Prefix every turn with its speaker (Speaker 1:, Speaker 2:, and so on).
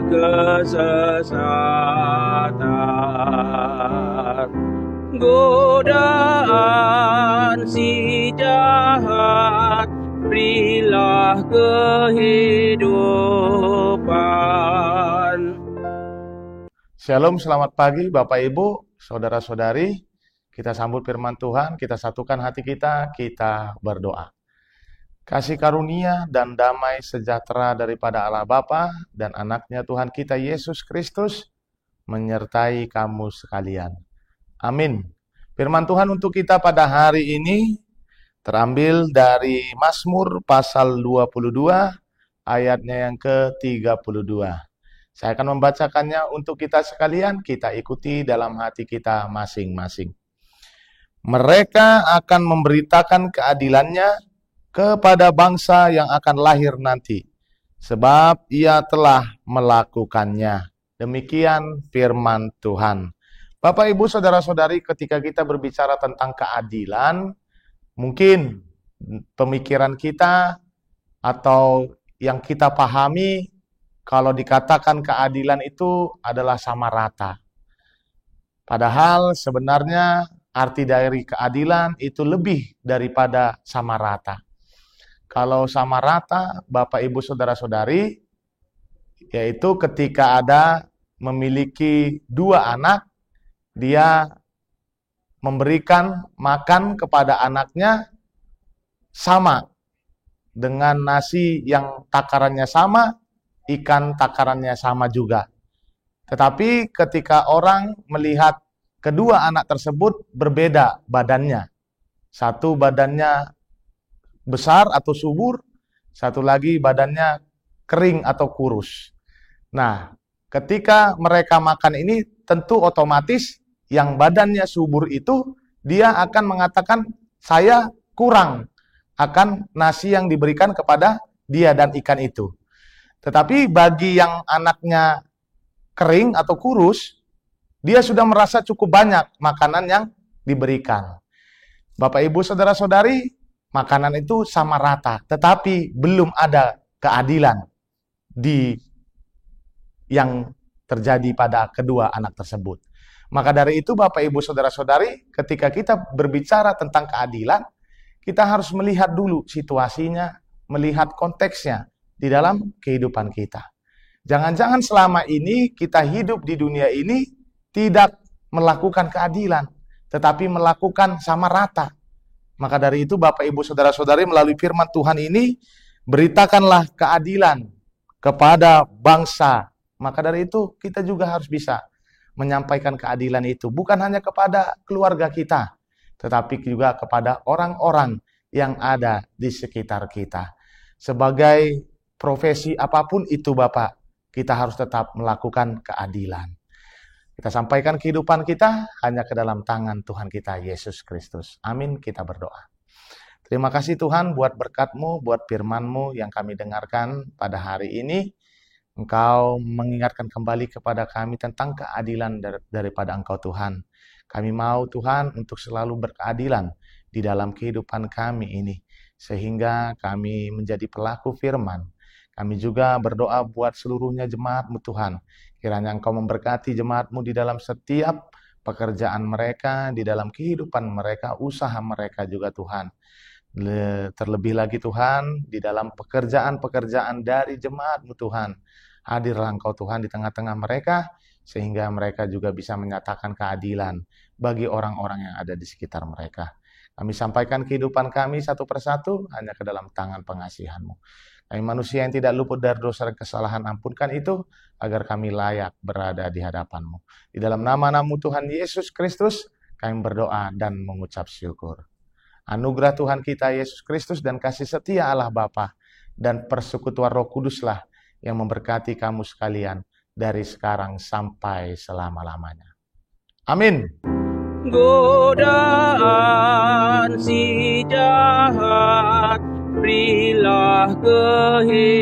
Speaker 1: kesesatan. Godaan si jahat, berilah kehidupan.
Speaker 2: Shalom, selamat pagi Bapak Ibu, Saudara-saudari. Kita sambut firman Tuhan, kita satukan hati kita berdoa. Kasih karunia dan damai sejahtera daripada Allah Bapa dan anaknya Tuhan kita Yesus Kristus menyertai kamu sekalian. Amin. Firman Tuhan untuk kita pada hari ini terambil dari Mazmur pasal 22 ayatnya yang ke-32. Saya akan membacakannya untuk kita sekalian, kita ikuti dalam hati kita masing-masing. Mereka akan memberitakan keadilannya kepada bangsa yang akan lahir nanti, sebab ia telah melakukannya. Demikian firman Tuhan. Bapak, Ibu, Saudara-saudari, ketika kita berbicara tentang keadilan, mungkin pemikiran kita atau yang kita pahami, kalau dikatakan keadilan itu adalah sama rata. Padahal sebenarnya arti dari keadilan itu lebih daripada sama rata. Kalau sama rata, Bapak, Ibu, Saudara-saudari, yaitu ketika ada memiliki dua anak, dia memberikan makan kepada anaknya sama, dengan nasi yang takarannya sama, ikan takarannya sama juga. Tetapi ketika orang melihat kedua anak tersebut berbeda badannya, satu badannya besar atau subur, satu lagi badannya kering atau kurus. Nah, ketika mereka makan ini tentu otomatis yang badannya subur itu dia akan mengatakan saya kurang akan nasi yang diberikan kepada dia dan ikan itu. Tetapi bagi yang anaknya kering atau kurus, dia sudah merasa cukup banyak makanan yang diberikan. Bapak, Ibu, Saudara-saudari, makanan itu sama rata, tetapi belum ada keadilan yang terjadi pada kedua anak tersebut. Maka dari itu Bapak, Ibu, Saudara-saudari, ketika kita berbicara tentang keadilan, kita harus melihat dulu situasinya, melihat konteksnya di dalam kehidupan kita. Jangan-jangan selama ini kita hidup di dunia ini tidak melakukan keadilan, tetapi melakukan sama rata. Maka dari itu Bapak, Ibu, Saudara-saudari, melalui firman Tuhan ini, beritakanlah keadilan kepada bangsa. Maka dari itu kita juga harus bisa menyampaikan keadilan itu. Bukan hanya kepada keluarga kita, tetapi juga kepada orang-orang yang ada di sekitar kita. Sebagai profesi apapun itu Bapak, kita harus tetap melakukan keadilan. Kita sampaikan kehidupan kita hanya ke dalam tangan Tuhan kita Yesus Kristus. Amin, kita berdoa. Terima kasih Tuhan buat berkat-Mu, buat firman-Mu yang kami dengarkan pada hari ini. Engkau mengingatkan kembali kepada kami tentang keadilan daripada Engkau Tuhan. Kami mau Tuhan untuk selalu berkeadilan di dalam kehidupan kami ini. Sehingga kami menjadi pelaku firman. Kami juga berdoa buat seluruhnya jemaat-Mu Tuhan. Kiranya Engkau memberkati jemaat-Mu di dalam setiap pekerjaan mereka, di dalam kehidupan mereka, usaha mereka juga Tuhan. Terlebih lagi Tuhan, di dalam pekerjaan-pekerjaan dari jemaat-Mu Tuhan. Hadirlah Engkau Tuhan di tengah-tengah mereka, sehingga mereka juga bisa menyatakan keadilan bagi orang-orang yang ada di sekitar mereka. Kami sampaikan kehidupan kami satu persatu hanya ke dalam tangan pengasihan-Mu. Kami manusia yang tidak luput dari dosa dan kesalahan, ampunkan itu, agar kami layak berada di hadapan-Mu. Di dalam nama-Mu Tuhan Yesus Kristus, kami berdoa dan mengucap syukur. Anugerah Tuhan kita Yesus Kristus dan kasih setia Allah Bapa dan persekutuan Roh Kuduslah yang memberkati kamu sekalian dari sekarang sampai selama-lamanya. Amin.
Speaker 1: Godaan si jahat, berilah kehidupan.